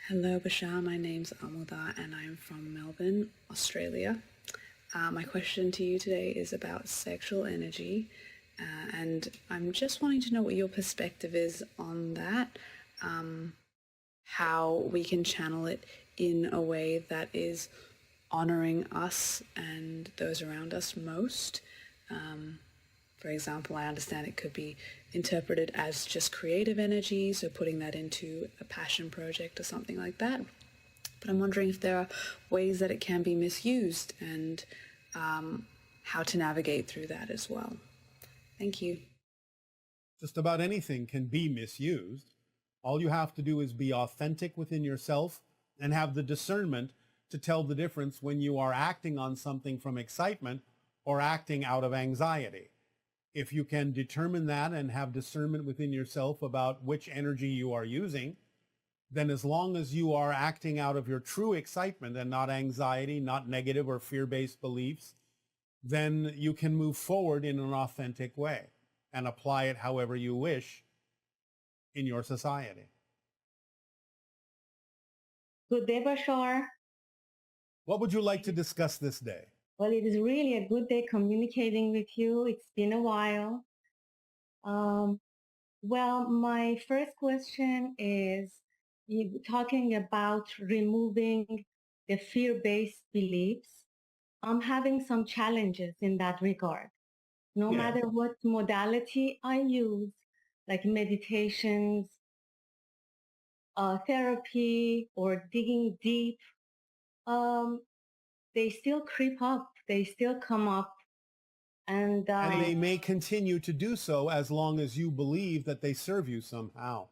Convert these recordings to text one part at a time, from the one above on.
Hello, Bashar. My name's Amuda and I'm from Melbourne, Australia. My question to you today is about sexual energy, and I'm just wanting to know what your perspective is on that, how we can channel it in a way that is honoring us and those around us most. For example, I understand it could be interpreted as just creative energy, so putting that into a passion project or something like that. But I'm wondering if there are ways that it can be misused and how to navigate through that as well. Thank you. Just about anything can be misused. All you have to do is be authentic within yourself and have the discernment to tell the difference when you are acting on something from excitement or acting out of anxiety. If you can determine that and have discernment within yourself about which energy you are using, then as long as you are acting out of your true excitement and not anxiety, not negative or fear-based beliefs, then you can move forward in an authentic way and apply it however you wish in your society. Good day, Bashar. What would you like to discuss this day? Well, it is really a good day communicating with you. It's been a while. Well, my first question is you talking about removing the fear-based beliefs. I'm having some challenges in that regard. No matter what modality I use, like meditations, therapy, or digging deep, they still creep up. They still come up. And they may continue to do so as long as you believe that they serve you somehow.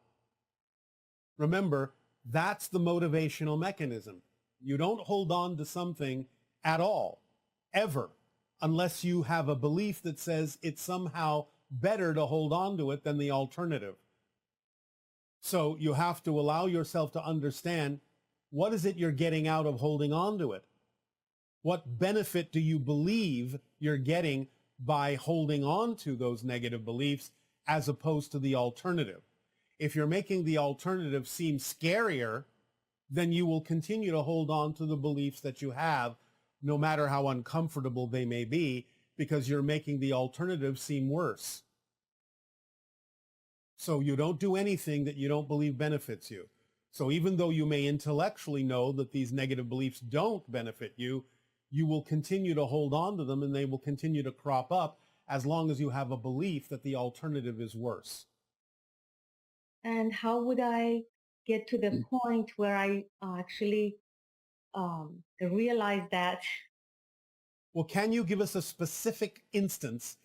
Remember, that's the motivational mechanism. You don't hold on to something at all, ever, unless you have a belief that says it's somehow better to hold on to it than the alternative. So you have to allow yourself to understand, what is it you're getting out of holding on to it? What benefit do you believe you're getting by holding on to those negative beliefs as opposed to the alternative? If you're making the alternative seem scarier, then you will continue to hold on to the beliefs that you have, no matter how uncomfortable they may be, because you're making the alternative seem worse. So you don't do anything that you don't believe benefits you. So even though you may intellectually know that these negative beliefs don't benefit you, you will continue to hold on to them and they will continue to crop up as long as you have a belief that the alternative is worse. And how would I get to the point where I actually realize that? Well, can you give us a specific instance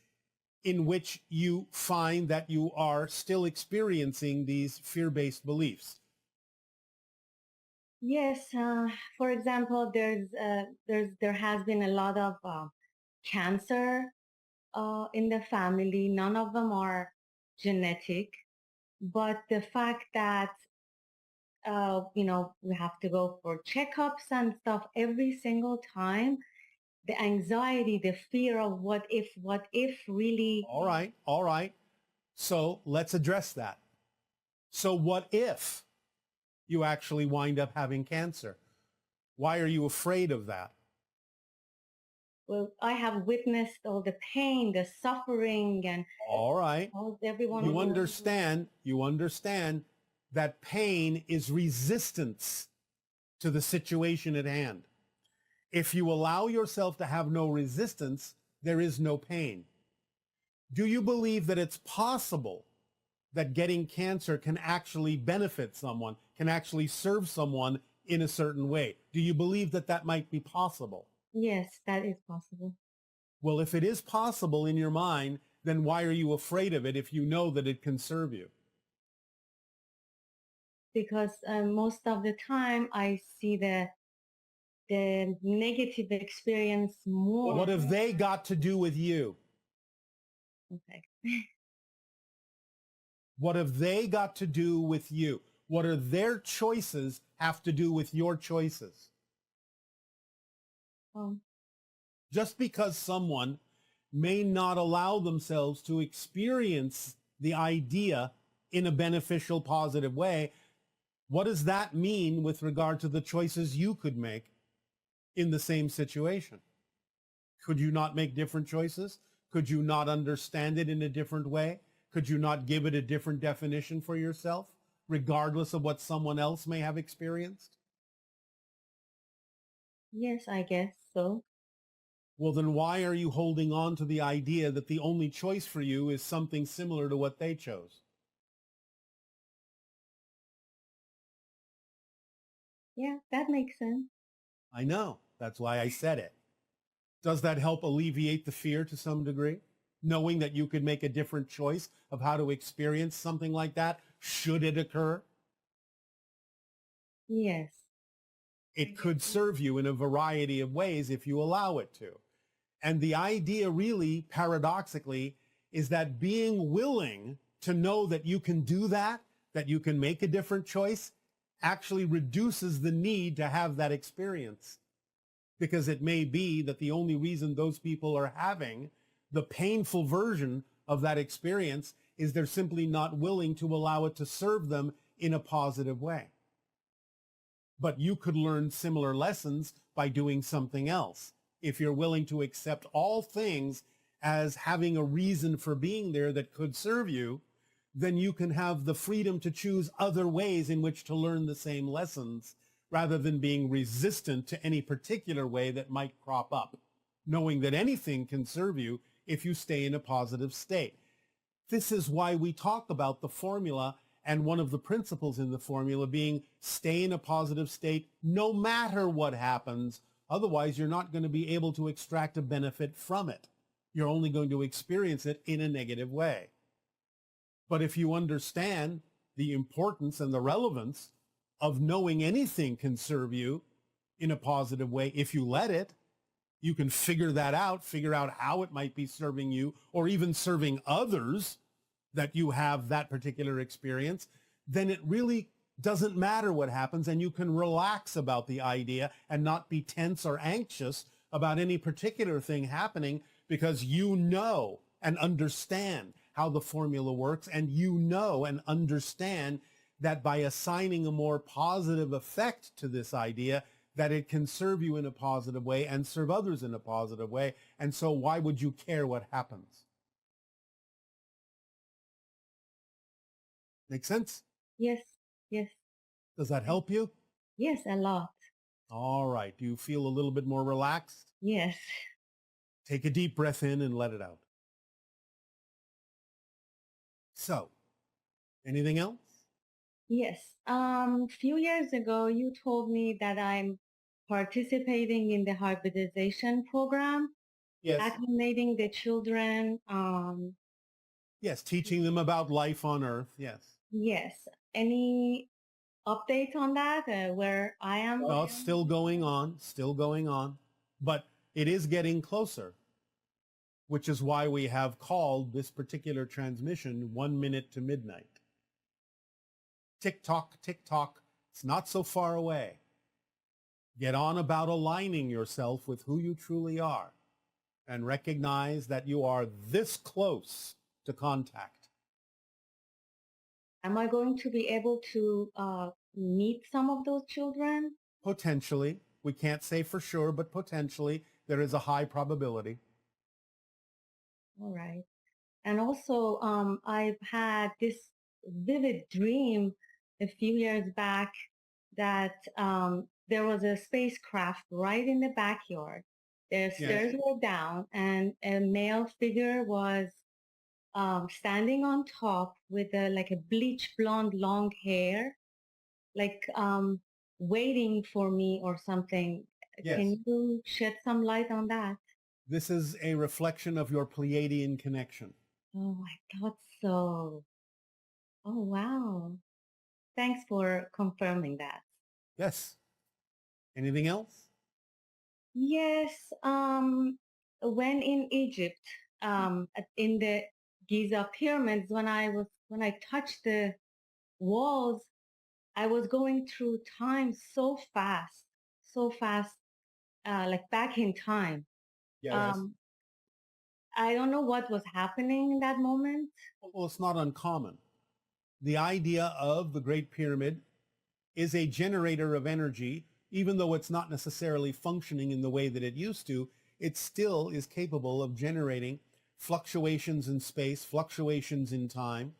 in which you find that you are still experiencing these fear-based beliefs? Yes, for example, there has been a lot of cancer in the family. None of them are genetic, but the fact that we have to go for checkups and stuff every single time, the anxiety, the fear of what if really. All right. So let's address that. So what if you actually wind up having cancer? Why are you afraid of that? Well, I have witnessed all the pain, the suffering, and all right, everyone. You understand that pain is resistance to the situation at hand. If you allow yourself to have no resistance, there is no pain. Do you believe that it's possible that getting cancer can actually benefit someone, can actually serve someone in a certain way? Do you believe that that might be possible? Yes, that is possible. Well, if it is possible in your mind, then why are you afraid of it if you know that it can serve you? Because most of the time I see the negative experience more. What have they got to do with you? Okay. What have they got to do with you? What are their choices have to do with your choices? Just because someone may not allow themselves to experience the idea in a beneficial, positive way What does that mean with regard to the choices you could make in the same situation? Could you not make different choices? Could you not understand it in a different way? Could you not give it a different definition for yourself, regardless of what someone else may have experienced? Yes, I guess so. Well, then why are you holding on to the idea that the only choice for you is something similar to what they chose? Yeah, that makes sense. I know. That's why I said it. Does that help alleviate the fear to some degree? Knowing that you could make a different choice of how to experience something like that, should it occur? Yes. It could serve you in a variety of ways if you allow it to. And the idea really, paradoxically, is that being willing to know that you can do that you can make a different choice, actually reduces the need to have that experience. Because it may be that the only reason those people are having the painful version of that experience is they're simply not willing to allow it to serve them in a positive way. But you could learn similar lessons by doing something else. If you're willing to accept all things as having a reason for being there that could serve you, then you can have the freedom to choose other ways in which to learn the same lessons rather than being resistant to any particular way that might crop up, knowing that anything can serve you if you stay in a positive state. This is why we talk about the formula, and one of the principles in the formula being stay in a positive state no matter what happens. Otherwise, you're not going to be able to extract a benefit from it. You're only going to experience it in a negative way. But if you understand the importance and the relevance of knowing anything can serve you in a positive way, if you let it, you can figure that out, figure out how it might be serving you or even serving others that you have that particular experience, then it really doesn't matter what happens, and you can relax about the idea and not be tense or anxious about any particular thing happening, because you know and understand how the formula works, and you know and understand that by assigning a more positive effect to this idea, that it can serve you in a positive way and serve others in a positive way. And so why would you care what happens? Make sense? Yes. Yes. Does that help you? Yes, a lot. All right. Do you feel a little bit more relaxed? Yes. Take a deep breath in and let it out. So, anything else? Yes. Few years ago, you told me that I'm participating in the hybridization program, Yes. acclimating the children. Yes, teaching them about life on Earth. Yes. Yes. Any update on that? Where I am? Well, it's still going on, but it is getting closer, which is why we have called this particular transmission 1 minute to midnight. Tick tock, tick tock. It's not so far away. Get on about aligning yourself with who you truly are and recognize that you are this close to contact. Am I going to be able to meet some of those children? Potentially. We can't say for sure, but potentially there is a high probability. All right. And also, I've had this vivid dream a few years back that there was a spacecraft right in the backyard. The stairs were down, and a male figure was standing on top with like a bleach blonde long hair, like waiting for me or something. Yes. Can you shed some light on that? This is a reflection of your Pleiadian connection. Oh, I thought so. Oh, wow. Thanks for confirming that. Yes. Anything else? Yes, when in Egypt, in the Giza pyramids, when I touched the walls, I was going through time so fast, like back in time. Yes. Um, I don't know what was happening in that moment. Well, it's not uncommon. The idea of the Great Pyramid is a generator of energy. Even though it's not necessarily functioning in the way that it used to, it still is capable of generating fluctuations in space, fluctuations in time.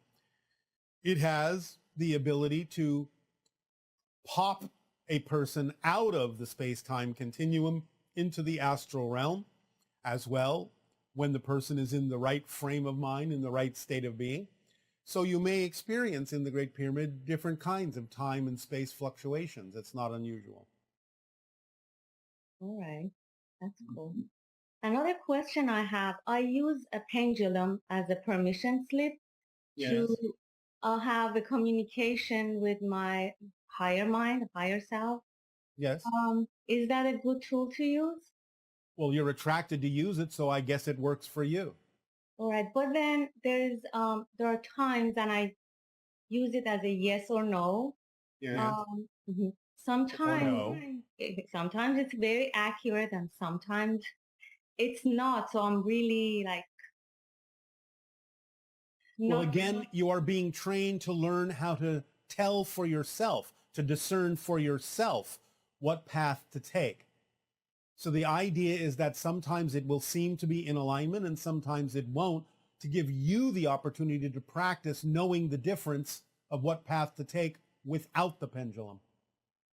It has the ability to pop a person out of the space-time continuum into the astral realm as well, when the person is in the right frame of mind, in the right state of being. So you may experience in the Great Pyramid different kinds of time and space fluctuations. It's not unusual. All right. That's cool. Another question I have, I use a pendulum as a permission slip to have a communication with my higher mind, higher self. Yes. Is that a good tool to use? Well, you're attracted to use it, so I guess it works for you. All right. But then there are times when I use it as a yes or no. Yeah. Mhm. Sometimes, no. sometimes it's very accurate and sometimes it's not. So I'm really like, Well, not. again, you are being trained to learn how to tell for yourself, to discern for yourself what path to take. So the idea is that sometimes it will seem to be in alignment and sometimes it won't, to give you the opportunity to practice knowing the difference of what path to take without the pendulum.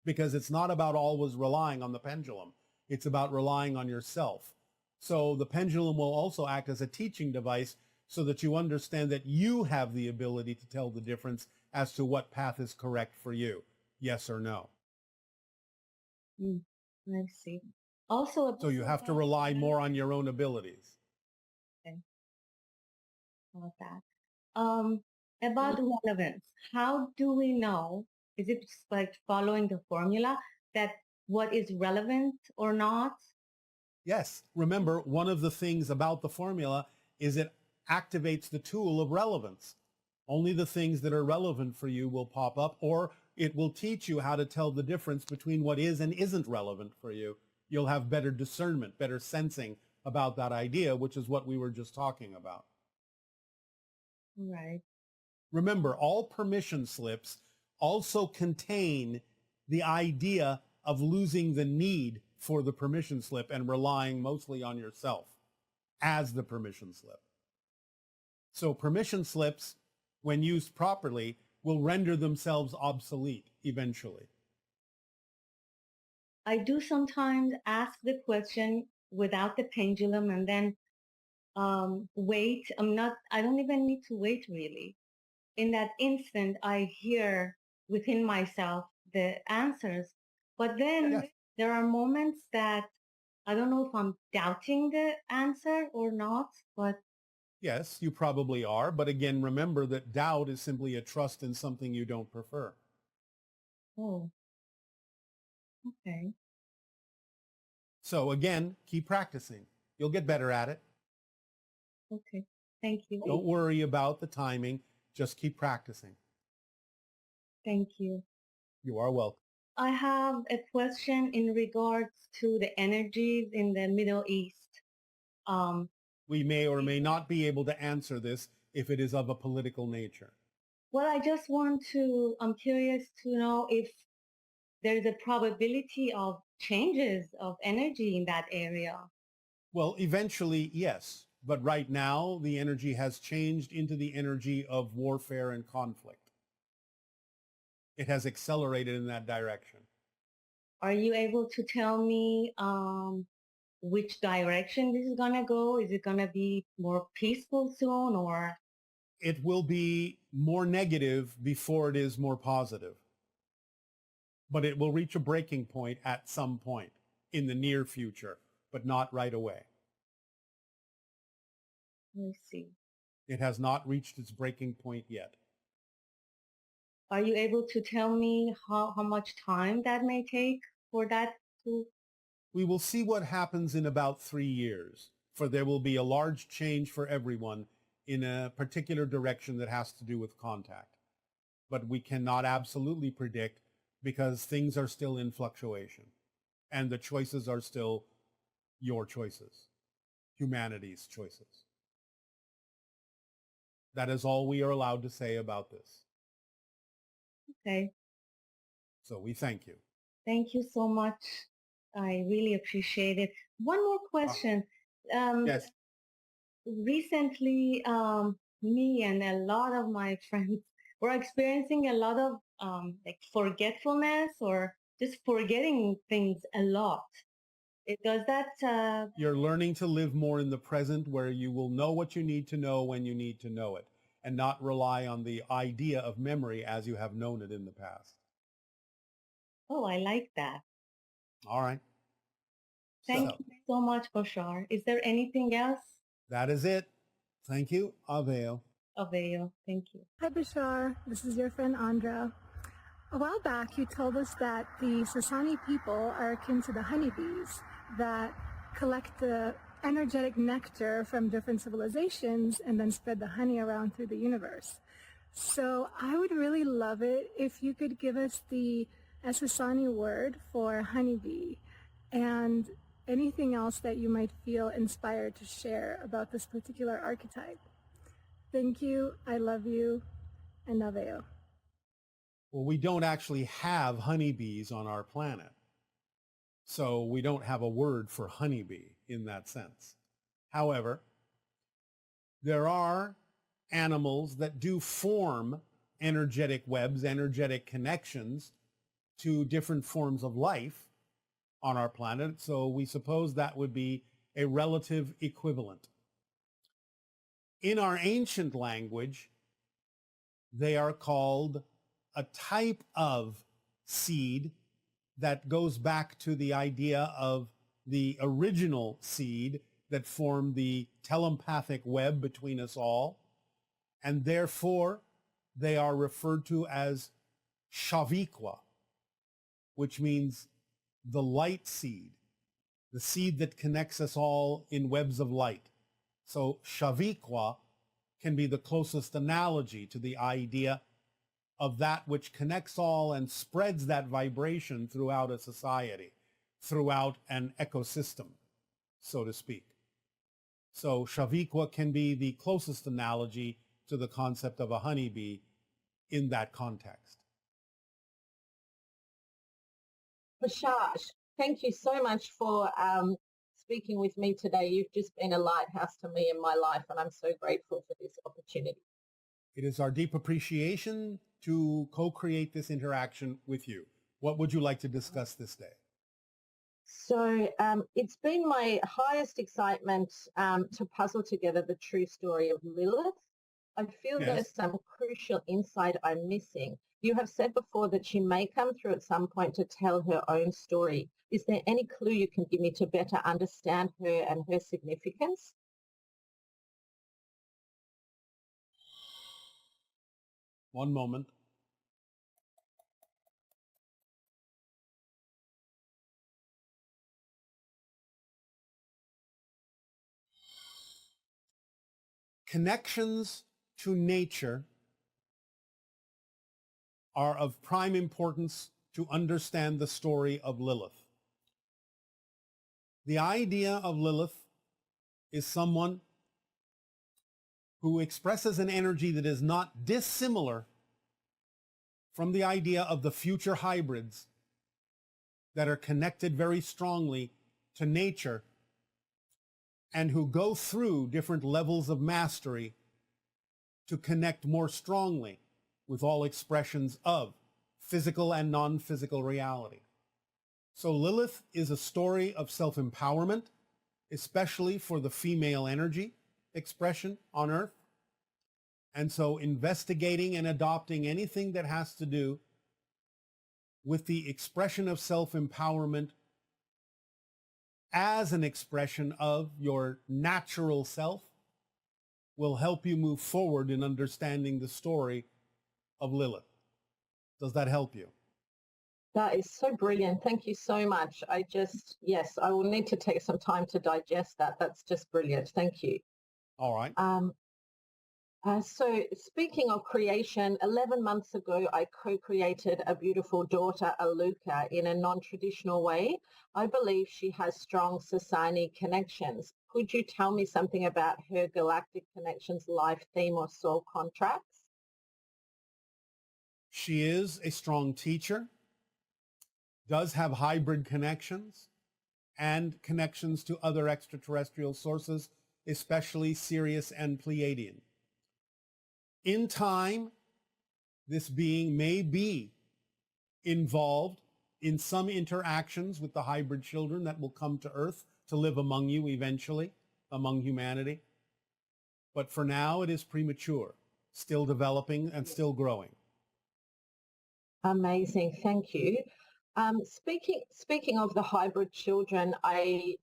Because it's not about always relying on the pendulum. It's about relying on yourself. So the pendulum will also act as a teaching device so that you understand that you have the ability to tell the difference as to what path is correct for you, yes or no. I see. Also, So you have to rely more on your own abilities. Okay. About that. About relevance, how do we know? Is it just like following the formula that what is relevant or not? Yes, remember, one of the things about the formula is it activates the tool of relevance. Only the things that are relevant for you will pop up, or it will teach you how to tell the difference between what is and isn't relevant for you. You'll have better discernment, better sensing about that idea, which is what we were just talking about. Right. Remember, all permission slips also contain the idea of losing the need for the permission slip and relying mostly on yourself as the permission slip. So permission slips, when used properly, will render themselves obsolete eventually. I do sometimes ask the question without the pendulum and then wait. I don't even need to wait really. In that instant, I hear within myself the answers. But then Yes. there are moments that I don't know if I'm doubting the answer or not, but Yes, you probably are. But again, remember that doubt is simply a trust in something you don't prefer. oh, okay. So again, keep practicing. You'll get better at it. Okay. Thank you. Don't worry about the timing. Just keep practicing. Thank you. You are welcome. I have a question in regards to the energies in the Middle East. We may or may not be able to answer this if it is of a political nature. Well, I'm curious to know if there's a probability of changes of energy in that area. Well, eventually, yes. But right now, the energy has changed into the energy of warfare and conflict. It has accelerated in that direction. Are you able to tell me which direction this is going to go? Is it going to be more peaceful soon or? It will be more negative before it is more positive. But it will reach a breaking point at some point in the near future, but not right away. Let me see. It has not reached its breaking point yet. Are you able to tell me how much time that may take for that to? We will see what happens in about 3 years, for there will be a large change for everyone in a particular direction that has to do with contact. But we cannot absolutely predict because things are still in fluctuation and the choices are still your choices, humanity's choices. That is all we are allowed to say about this. Okay. So we thank you. Thank you so much. I really appreciate it. One more question. Yes. Recently, me and a lot of my friends were experiencing a lot of like forgetfulness or just forgetting things a lot. Does that You're learning to live more in the present where you will know what you need to know when you need to know it and not rely on the idea of memory as you have known it in the past. Oh, I like that. All right. Thank So you so much, Bashar. Is there anything else? that is it. Thank you, Aveo. Avail. Thank you. Hi, Bashar. This is your friend Andra. A while back, you told us that the Sasani people are akin to the honeybees that collect the energetic nectar from different civilizations and then spread the honey around through the universe. So I would really love it if you could give us the Sasani word for honeybee and anything else that you might feel inspired to share about this particular archetype. Thank you. I love you. And Aveo. Well, we don't actually have honeybees on our planet. So we don't have a word for honeybee in that sense. However, there are animals that do form energetic webs, energetic connections to different forms of life on our planet. So we suppose that would be a relative equivalent. In our ancient language, they are called a type of seed that goes back to the idea of the original seed that formed the telepathic web between us all. And therefore, they are referred to as Shaviqua, which means the light seed, the seed that connects us all in webs of light. So Shaviqua can be the closest analogy to the idea of that which connects all and spreads that vibration throughout a society, throughout an ecosystem, so to speak. So Shaviqua can be the closest analogy to the concept of a honeybee in that context. Bashar, thank you so much for speaking with me today. You've just been a lighthouse to me in my life, and I'm so grateful for this opportunity. It is our deep appreciation to co-create this interaction with you. What would you like to discuss this day? So it's been my highest excitement to puzzle together the true story of Lilith. I feel there's some crucial insight I'm missing. You have said before that she may come through at some point to tell her own story. Is there any clue you can give me to better understand her and her significance? One moment. Connections to nature are of prime importance to understand the story of Lilith. The idea of Lilith is someone who expresses an energy that is not dissimilar from the idea of the future hybrids that are connected very strongly to nature and who go through different levels of mastery to connect more strongly with all expressions of physical and non-physical reality. So Lilith is a story of self-empowerment, especially for the female energy expression on Earth. And so investigating and adopting anything that has to do with the expression of self-empowerment as an expression of your natural self will help you move forward in understanding the story of Lilith. Does that help you? That is so brilliant. Thank you so much. Yes, I will need to take some time to digest that. That's just brilliant. Thank you. All right. So speaking of creation, 11 months ago, I co-created a beautiful daughter, Aluka, in a non-traditional way. I believe she has strong Sasani connections. Could you tell me something about her galactic connections, life theme, or soul contracts? She is a strong teacher. does have hybrid connections and connections to other extraterrestrial sources, especially Sirius and Pleiadian. In time, this being may be involved in some interactions with the hybrid children that will come to Earth to live among you eventually, among humanity. But for now, it is premature, still developing and still growing. Amazing, thank you. Speaking of the hybrid children, I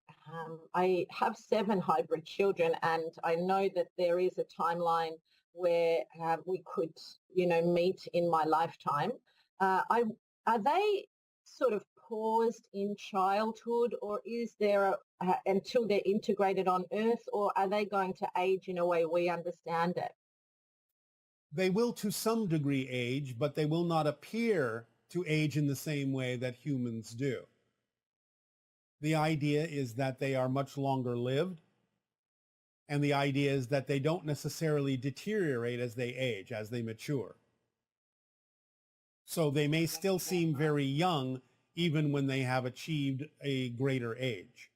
have 7 hybrid children, and I know that there is a timeline where we could, meet in my lifetime. Are they sort of paused in childhood, or is there until they're integrated on Earth, or are they going to age in a way we understand it? They will to some degree age, but they will not appear to age in the same way that humans do. The idea is that they are much longer lived, and the idea is that they don't necessarily deteriorate as they age, as they mature. So they may still seem very young even when they have achieved a greater age.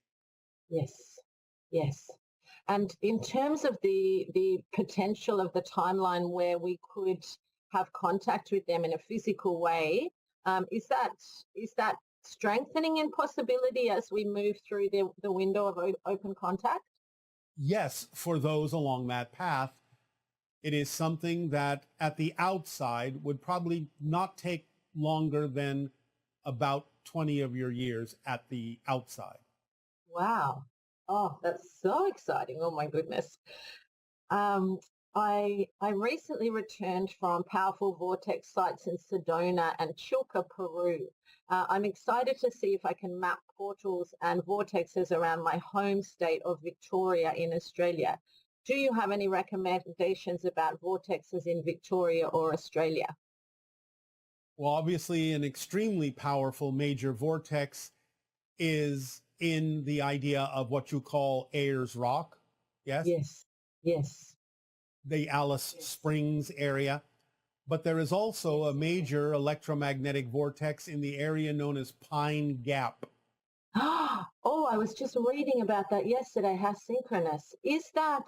Yes, yes. And in terms of the potential of the timeline where we could have contact with them in a physical way, is that strengthening in possibility as we move through the window of open contact? Yes, for those along that path, it is something that at the outside would probably not take longer than about 20 of your years at the outside. Wow. Oh, that's so exciting. Oh, my goodness. I recently returned from powerful vortex sites in Sedona and Chilca, Peru. I'm excited to see if I can map portals and vortexes around my home state of Victoria in Australia. Do you have any recommendations about vortexes in Victoria or Australia? Well, obviously, an extremely powerful major vortex is in the idea of what you call Ayers Rock. Yes? Yes, yes. The Alice Springs area. But there is also a major electromagnetic vortex in the area known as Pine Gap. Oh, I was just reading about that yesterday. How synchronous. Is that,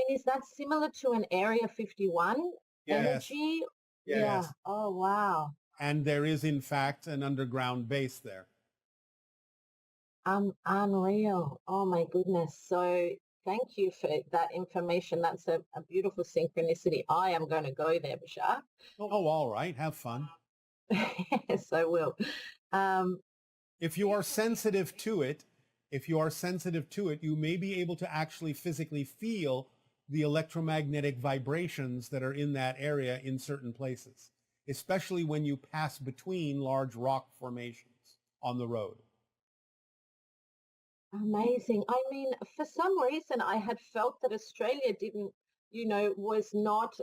is that similar to an Area 51 energy? Yes. Yeah. Oh, wow. And there is, in fact, an underground base there. Unreal. Oh, my goodness. So thank you for that information. That's a beautiful synchronicity. I am going to go there, Bashar. Oh, all right. Have fun. Yes, I will. If you are sensitive to it, you may be able to actually physically feel the electromagnetic vibrations that are in that area in certain places, especially when you pass between large rock formations on the road. Amazing. I mean, for some reason, I had felt that Australia didn't, was not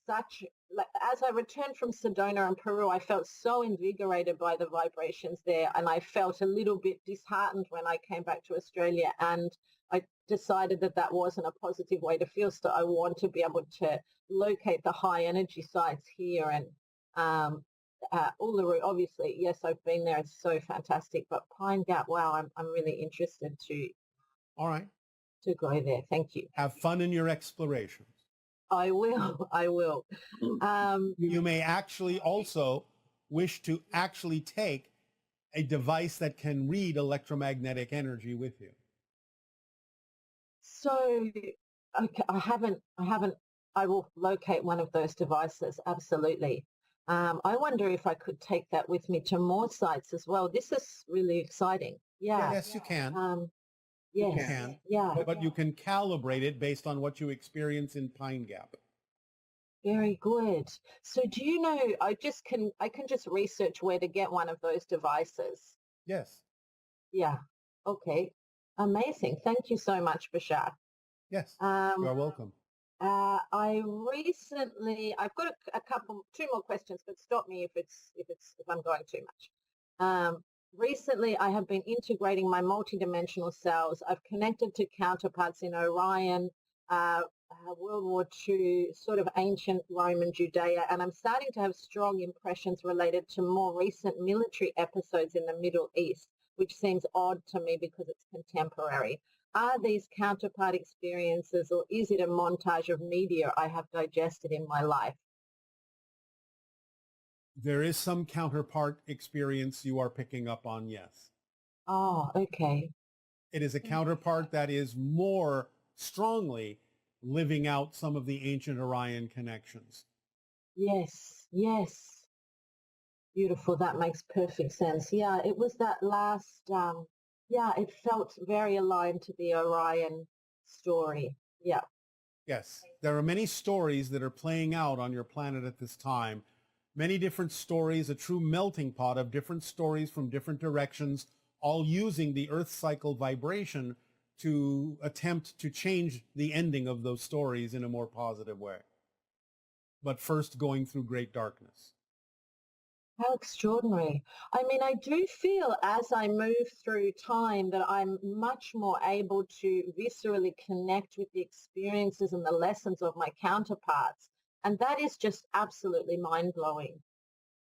such, like, as I returned from Sedona and Peru, I felt so invigorated by the vibrations there, and I felt a little bit disheartened when I came back to Australia, and I decided that that wasn't a positive way to feel. So I want to be able to locate the high energy sites here, and Uluru, obviously, yes, I've been there. It's so fantastic. But Pine Gap, wow, I'm really interested to. All right. To go there. Thank you. Have fun in your explorations. I will. I will. You may actually also wish to actually take a device that can read electromagnetic energy with you. So, okay, I haven't. I will locate one of those devices. Absolutely. I wonder if I could take that with me to more sites as well. This is really exciting. Yeah. Yes, you can. Yes. You can. Yeah. But you can calibrate it based on what you experience in Pine Gap. Very good. So do you know, I can just research where to get one of those devices. Yes. Yeah. Okay. Amazing. Thank you so much, Bashar. Yes. You're welcome. I've got two more questions, but stop me if I'm going too much. Recently, I have been integrating my multidimensional selves. I've connected to counterparts in Orion, World War II, sort of ancient Roman Judea, and I'm starting to have strong impressions related to more recent military episodes in the Middle East, which seems odd to me because it's contemporary. Are these counterpart experiences, or is it a montage of media I have digested in my life? There is some counterpart experience you are picking up on, yes. Oh, okay. It is a counterpart that is more strongly living out some of the ancient Orion connections. Yes, yes. Beautiful. That makes perfect sense. Yeah, it was that last, it felt very aligned to the Orion story. Yeah. Yes, there are many stories that are playing out on your planet at this time. Many different stories, a true melting pot of different stories from different directions, all using the Earth cycle vibration to attempt to change the ending of those stories in a more positive way. But first going through great darkness. How extraordinary. I mean, I do feel as I move through time that I'm much more able to viscerally connect with the experiences and the lessons of my counterparts. And that is just absolutely mind-blowing.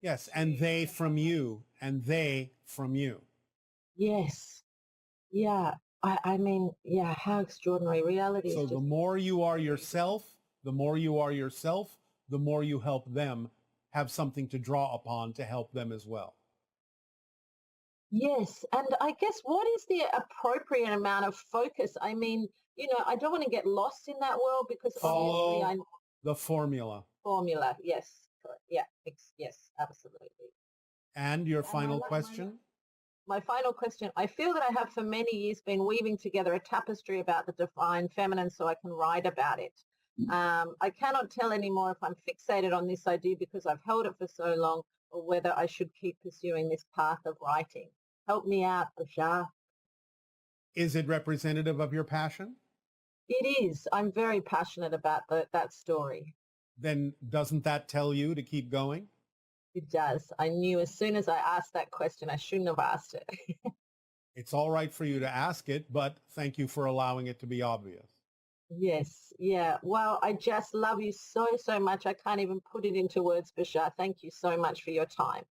Yes, and they from you, and they from you. Yes. Yeah. I mean, yeah, how extraordinary. Reality is So just... the more you are yourself, the more you are yourself, the more you help them have something to draw upon to help them as well. Yes. And I guess what is the appropriate amount of focus? I mean, I don't want to get lost in that world because Follow obviously the formula. Formula. Yes. Correct. Yeah. Yes, absolutely. And your final question? My final question. I feel that I have for many years been weaving together a tapestry about the divine feminine so I can write about it. I cannot tell anymore if I'm fixated on this idea because I've held it for so long, or whether I should keep pursuing this path of writing. Help me out, Bashar. Is it representative of your passion? It is. I'm very passionate about that story. Then doesn't that tell you to keep going? It does. I knew as soon as I asked that question, I shouldn't have asked it. It's all right for you to ask it, but thank you for allowing it to be obvious. Yes. Yeah. Well, I just love you so, so much. I can't even put it into words, Bashar. Thank you so much for your time.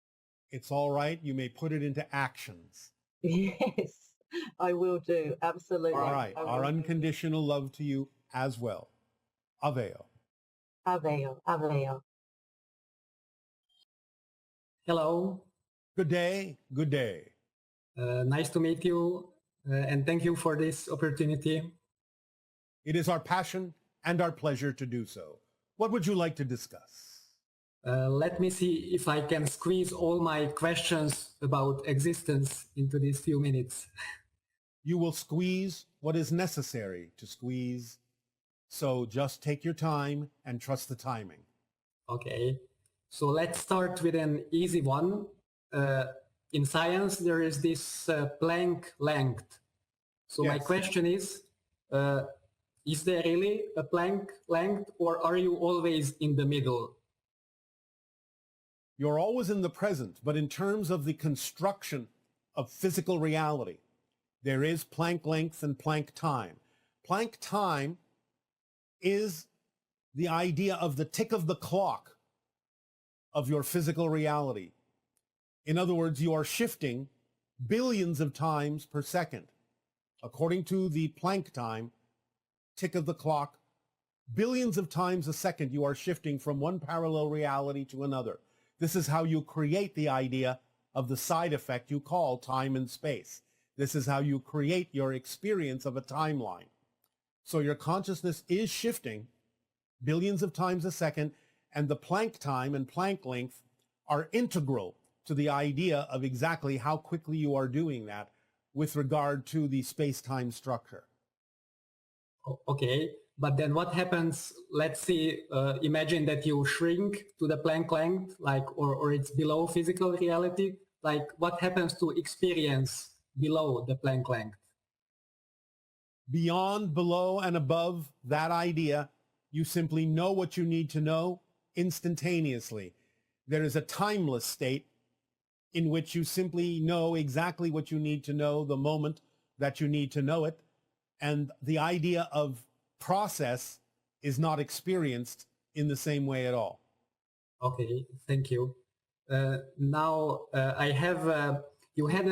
It's all right. You may put it into actions. Yes, I will do. Absolutely. All right. Our unconditional love to you as well. Aveo. Aveo. Aveo. Hello. Good day. Good day. Nice to meet you, and thank you for this opportunity. It is our passion and our pleasure to do so. What would you like to discuss? Let me see if I can squeeze all my questions about existence into these few minutes. You will squeeze what is necessary to squeeze. So just take your time and trust the timing. Okay. So let's start with an easy one. In science, there is this Planck length. So yes. My question is there really a Planck length, or are you always in the middle? You're always in the present, but in terms of the construction of physical reality, there is Planck length and Planck time. Planck time is the idea of the tick of the clock of your physical reality. In other words, you are shifting billions of times per second. According to the Planck time, tick of the clock, billions of times a second you are shifting from one parallel reality to another. This is how you create the idea of the side effect you call time and space. This is how you create your experience of a timeline. So your consciousness is shifting billions of times a second, and the Planck time and Planck length are integral to the idea of exactly how quickly you are doing that with regard to the space-time structure. Okay, but then what happens, let's see, imagine that you shrink to the Planck length, or it's below physical reality, what happens to experience below the Planck length? Beyond, below, and above that idea, you simply know what you need to know instantaneously. There is a timeless state in which you simply know exactly what you need to know the moment that you need to know it. And the idea of process is not experienced in the same way at all. Okay, thank you. Now I have, you had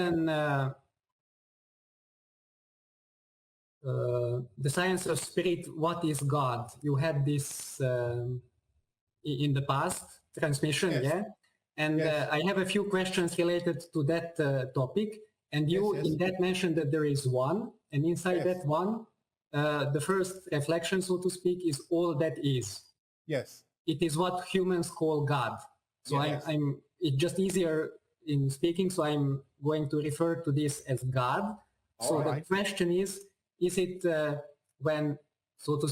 the science of spirit, what is God? You had this in the past transmission, Yes. yeah? And Yes. I have a few questions related to that topic. And you Yes, yes. in that mentioned that there is one, and inside Yes. that one, the first reflection, so to speak, is all that is. Yes. It is what humans call God. So Yes. it's just easier in speaking, so I'm going to refer to this as God. All So right. the question is it when, so to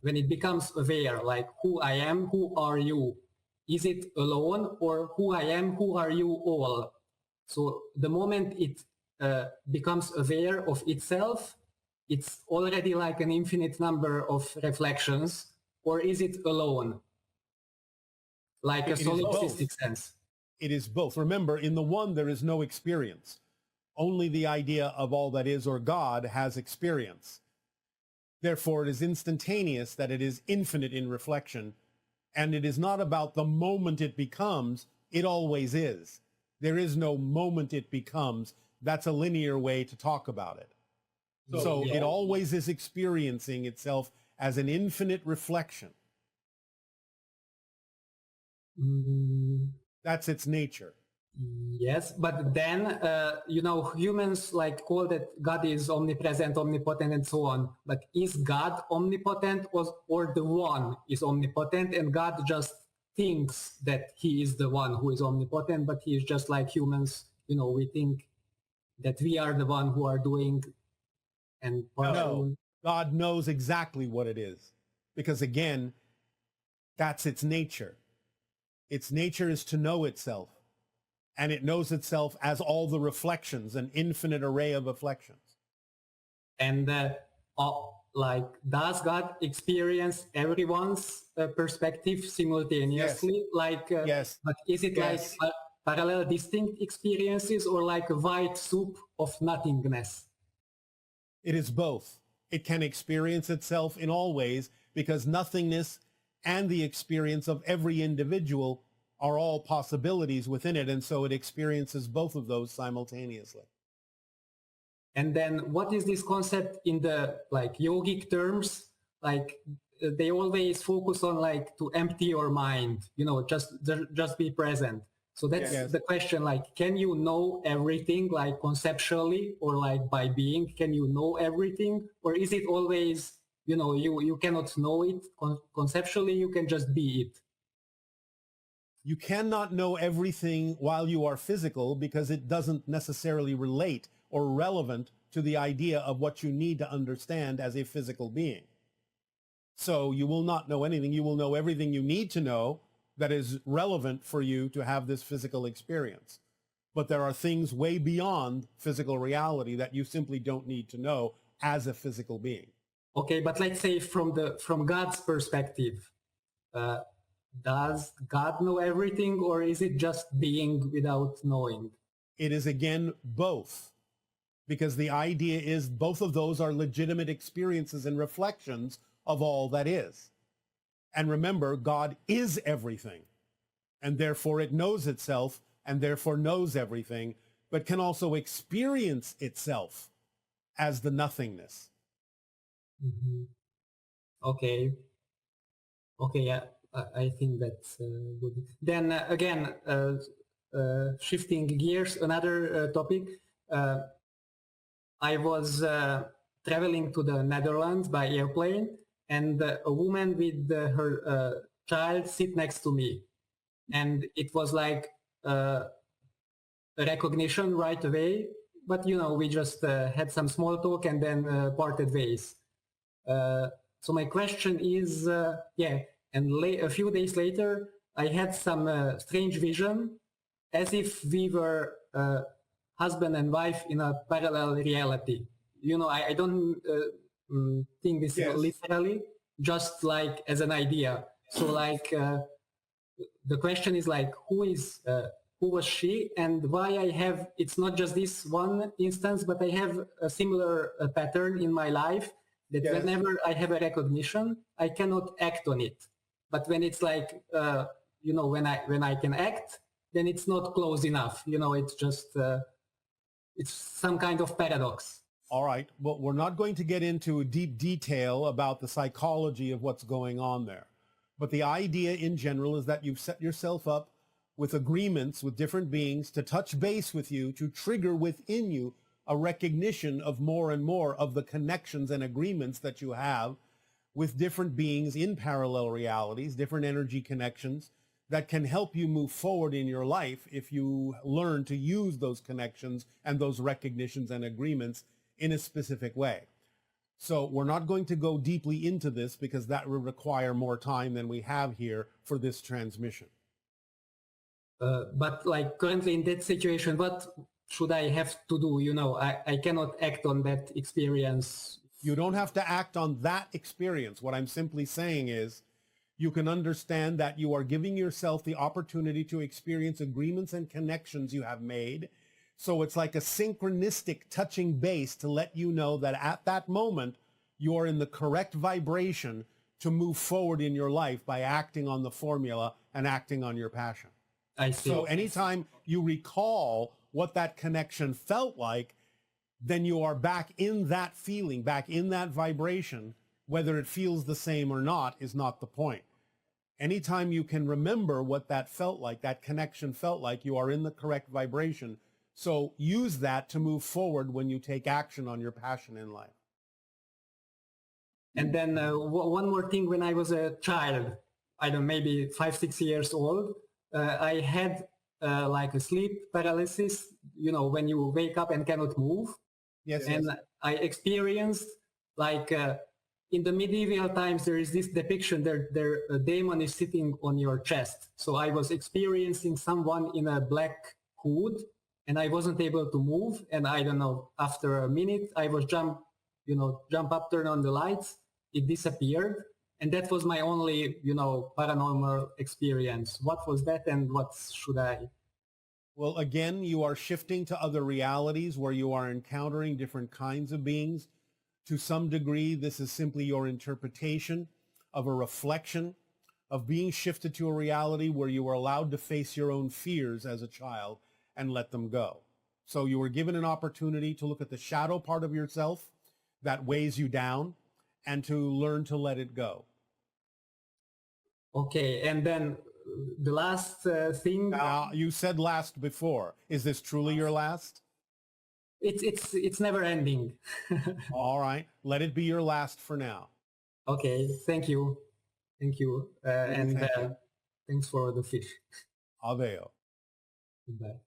when it becomes aware, like who I am, who are you? Is it alone, or who I am, who are you all? So the moment it becomes aware of itself, it's already like an infinite number of reflections, or is it alone? Like a It is both. solipsistic sense. It is both. Remember, in the one, there is no experience. Only the idea of all that is or God has experience. Therefore, it is instantaneous that it is infinite in reflection, and it is not about the moment it becomes, it always is. There is no moment it becomes. That's a linear way to talk about it. So Yeah. it always is experiencing itself as an infinite reflection. That's its nature. Yes, but then, you know, humans like call that God is omnipresent, omnipotent, and so on. But is God omnipotent, or the one is omnipotent, and God just thinks that he is the one who is omnipotent, but he is just like humans, you know, we think that we are the one who are doing and No, God knows exactly what it is, because again, that's its nature. Its nature is to know itself, and it knows itself as all the reflections, an infinite array of reflections. And like, does God experience everyone's perspective simultaneously? Yes. Like, Yes. but is it Yes. like parallel distinct experiences, or like a white soup of nothingness? It is both. It can experience itself in all ways, because nothingness and the experience of every individual are all possibilities within it, and so it experiences both of those simultaneously. And then what is this concept in the like yogic terms? Like they always focus on like to empty your mind, you know, just be present. So that's Yes. the question, like, can you know everything, like conceptually, or like by being, can you know everything? Or is it always, you know, you cannot know it conceptually, you can just be it? You cannot know everything while you are physical, because it doesn't necessarily relate or relevant to the idea of what you need to understand as a physical being. So you will not know anything. You will know everything you need to know that is relevant for you to have this physical experience. But there are things way beyond physical reality that you simply don't need to know as a physical being. Okay, but let's say from God's perspective, does God know everything, or is it just being without knowing? It is again both, because the idea is both of those are legitimate experiences and reflections of all that is. And remember, God is everything, and therefore it knows itself, and therefore knows everything, but can also experience itself as the nothingness. Mm-hmm. Okay. Okay, yeah, I think that's good. Then again, shifting gears, another topic. I was traveling to the Netherlands by airplane, and a woman with her child sit next to me. And it was like a recognition right away, but you know, we just had some small talk and then parted ways. So my question is, and a few days later, I had some strange vision, as if we were husband and wife in a parallel reality. You know, I don't think this literally, just like as an idea. So like, the question is like, who was she, and why I have, it's not just this one instance, but I have a similar pattern in my life, that whenever I have a recognition, I cannot act on it. But when it's like, when I can act, then it's not close enough. It's just, it's some kind of paradox. All right. Well, we're not going to get into deep detail about the psychology of what's going on there. But the idea in general is that you've set yourself up with agreements with different beings to touch base with you, to trigger within you a recognition of more and more of the connections and agreements that you have with different beings in parallel realities, different energy connections that can help you move forward in your life if you learn to use those connections and those recognitions and agreements in a specific way. So we're not going to go deeply into this because that will require more time than we have here for this transmission. But like currently in that situation, what should I have to do? I cannot act on that experience. You don't have to act on that experience. What I'm simply saying is you can understand that you are giving yourself the opportunity to experience agreements and connections you have made. So it's like a synchronistic touching base to let you know that at that moment, you are in the correct vibration to move forward in your life by acting on the formula and acting on your passion. I see. So anytime you recall what that connection felt like, then you are back in that feeling, back in that vibration. Whether it feels the same or not is not the point. Anytime you can remember what that felt like, that connection felt like, you are in the correct vibration. So use that to move forward when you take action on your passion in life. And then one more thing, when I was a child, I don't know, maybe 5-6 years old, I had like a sleep paralysis, when you wake up and cannot move. Yes. And yes. I experienced like in the medieval times, there is this depiction there a demon is sitting on your chest. So I was experiencing someone in a black hood and I wasn't able to move. And I don't know, after a minute, I was jump up, turn on the lights, it disappeared. And that was my only, paranormal experience. What was that and what should I? Well, again, you are shifting to other realities where you are encountering different kinds of beings. To some degree, this is simply your interpretation of a reflection of being shifted to a reality where you were allowed to face your own fears as a child and let them go. So you were given an opportunity to look at the shadow part of yourself that weighs you down and to learn to let it go. Okay, and then the last thing. You said last before. Is this truly your last? It's never ending. All right, let it be your last for now. Okay, thank you. Thank you. And Thank you. Thanks for the fish. Aveo. Goodbye.